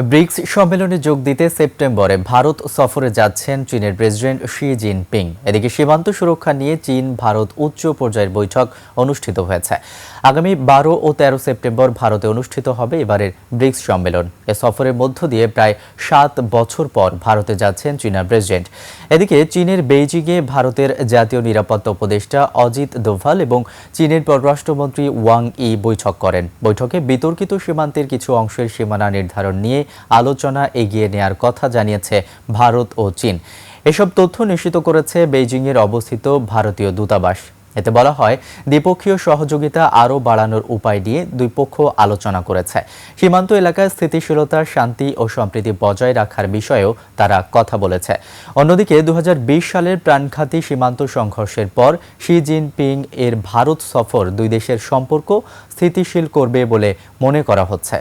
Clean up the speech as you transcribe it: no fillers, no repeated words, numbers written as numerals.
Bricks সম্মেলনে যোগ দিতে সেপ্টেম্বরে ভারত সফরে যাচ্ছেন চীনের প্রেসিডেন্ট শি জিনপিং। এদিকে সীমান্ত সুরক্ষা নিয়ে চীন ভারত উচ্চ পর্যায়ের বৈঠক অনুষ্ঠিত হয়েছে। আগামী 12 ও 13 সেপ্টেম্বর ভারতে অনুষ্ঠিত হবে এবারের ব্রিক্স সম্মেলন। এ সফরের মধ্য দিয়ে প্রায় 7 বছর পর ভারতে যাচ্ছেন চীনের প্রেসিডেন্ট। এদিকে চীনের বেইজিংয়ে ভারতের জাতীয় নিরাপত্তা উপদেষ্টা অজিত দোভাল এবং চীনের পররাষ্ট্রমন্ত্রী ওয়াং ই বৈঠক করেন। বৈঠকে বিতর্কিত সীমান্তের কিছু অংশের সীমানা নির্ধারণ নিয়ে আলোচনা এগিয়ে নেয়ার কথা জানিয়েছে ভারত ও চীন। এসব তথ্য নিশ্চিত করেছে বেইজিংয়ের অবস্থিত ভারতীয় দূতাবাস। এতে বলা হয়, দ্বিপক্ষীয় সহযোগিতা আরও বাড়ানোর উপায় নিয়ে দুই পক্ষ আলোচনা করেছে। সীমান্ত এলাকায় স্থিতিশীলতা, শান্তি ও সম্প্রীতি বজায় রাখার বিষয়েও তারা কথা বলেছে। অন্যদিকে 2020 সালের প্রাণঘাতী সীমান্ত সংঘর্ষের পর শি জিনপিং এর ভারত সফর দুই দেশের সম্পর্ক স্থিতিশীল করবে বলে মনে করা হচ্ছে।